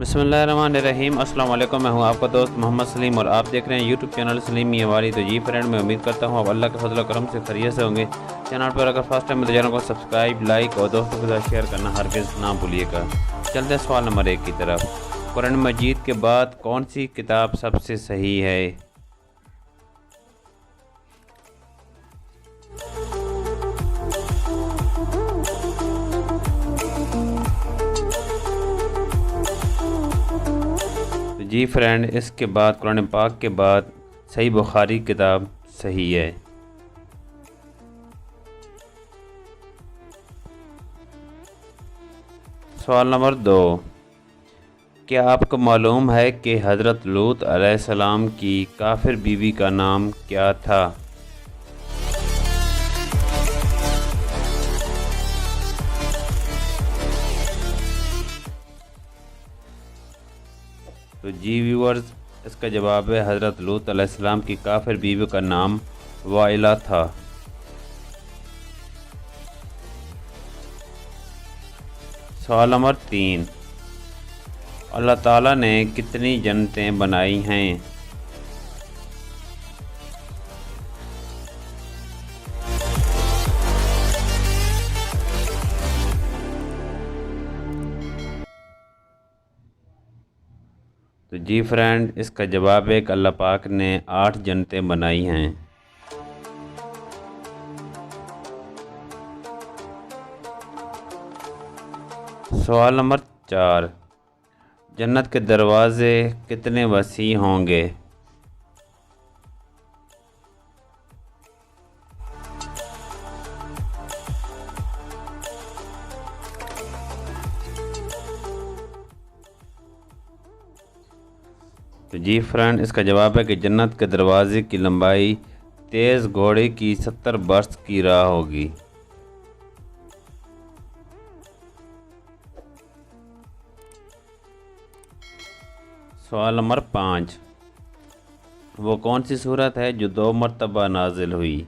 بسم اللہ الرحمن الرحیم۔ السلام علیکم، میں ہوں آپ کا دوست محمد سلیم اور آپ دیکھ رہے ہیں یوٹیوب چینل سلیم یہ تو جی فرینڈ، میں امید کرتا ہوں آپ اللہ کے فضل و کرم سے خیریت سے ہوں گے۔ چینل پر اگر فرسٹ ٹائم تو چینل کو سبسکرائب، لائک اور دوستوں کے ساتھ شیئر کرنا ہرگز نہ بھولیے گا۔ چلتے ہیں سوال نمبر 1 کی طرف۔ قرآن مجید کے بعد کون سی کتاب سب سے صحیح ہے؟ جی فرینڈ، اس کے بعد قرآن پاک کے بعد صحیح بخاری کتاب صحیح ہے۔ سوال نمبر 2، کیا آپ کو معلوم ہے کہ حضرت لوط علیہ السلام کی کافر بیوی کا نام کیا تھا؟ تو جی ویورز، اس کا جواب ہے حضرت لوط علیہ السلام کی کافر بیوی کا نام وائلہ تھا۔ سوال نمبر 3، اللہ تعالیٰ نے کتنی جنتیں بنائی ہیں؟ تو جی فرینڈ، اس کا جواب ہے کہ اللہ پاک نے 8 جنتیں بنائی ہیں۔ سوال نمبر 4، جنت کے دروازے کتنے وسیع ہوں گے؟ تو جی فرینڈ، اس کا جواب ہے کہ جنت کے دروازے کی لمبائی تیز گھوڑے کی 70 برس کی راہ ہوگی۔ سوال نمبر 5، وہ کون سی سورت ہے جو 2 مرتبہ نازل ہوئی؟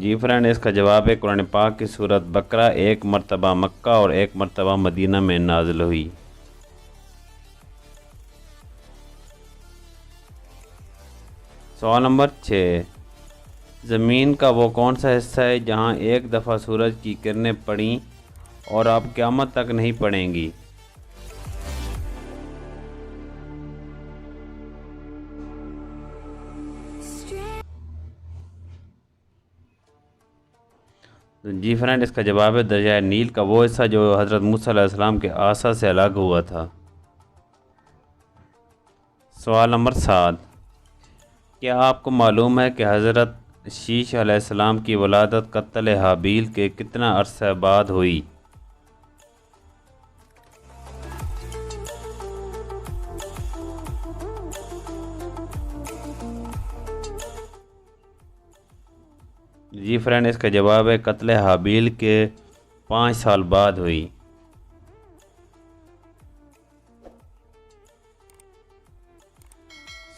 جی فرینڈ، اس کا جواب ہے قرآن پاک کی سورت بقرہ 1 مرتبہ مکہ اور 1 مرتبہ مدینہ میں نازل ہوئی۔ سوال نمبر 6، زمین کا وہ کون سا حصہ ہے جہاں ایک دفعہ سورج کی کرنیں پڑیں اور اب قیامت تک نہیں پڑیں گی؟ جی فرینڈ، اس کا جواب ہے دریائے نیل کا وہ حصہ جو حضرت موسیٰ علیہ السلام کے عصا سے الگ ہوا تھا۔ سوال نمبر 7، کیا آپ کو معلوم ہے کہ حضرت شیش علیہ السلام کی ولادت قتل حابیل کے کتنا عرصہ بعد ہوئی؟ جی فرینڈ، اس کا جواب ہے قتل حابیل کے 5 سال بعد ہوئی۔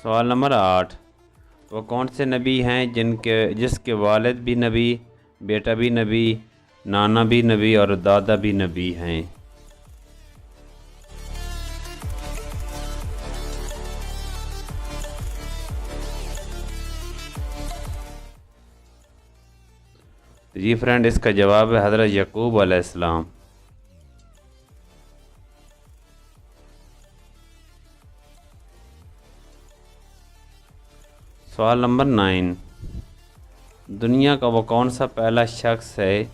سوال نمبر 8، وہ کون سے نبی ہیں جس کے والد بھی نبی، بیٹا بھی نبی، نانا بھی نبی اور دادا بھی نبی ہیں؟ جی فرینڈ، اس کا جواب ہے حضرت یعقوب علیہ السلام۔ سوال نمبر 9، دنیا کا وہ کون سا پہلا شخص ہے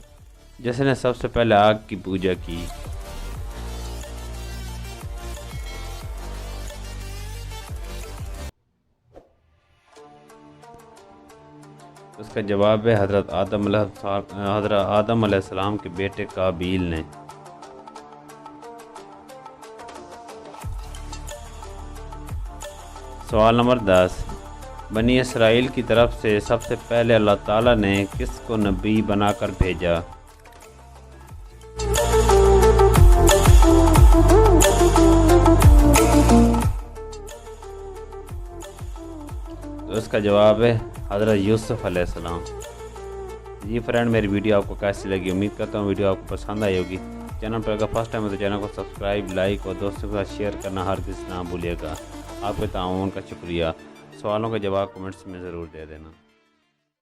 جس نے سب سے پہلے آگ کی پوجا کی؟ اس کا جواب ہے حضرت آدم علیہ السلام کے بیٹے قابیل نے۔ سوال نمبر 10، بنی اسرائیل کی طرف سے سب سے پہلے اللہ تعالیٰ نے کس کو نبی بنا کر بھیجا؟ تو اس کا جواب ہے حضرت یوسف علیہ السلام۔ جی فرینڈ، میری ویڈیو آپ کو کیسی لگی؟ امید کرتا ہوں ویڈیو آپ کو پسند آئی ہوگی۔ چینل پر اگر فرسٹ ٹائم ہے تو چینل کو سبسکرائب، لائک اور دوستوں کے ساتھ شیئر کرنا ہرگز نہ بھولیے گا۔ آپ کے تعاون کا شکریہ۔ سوالوں کا جواب کمنٹس میں ضرور دے دینا۔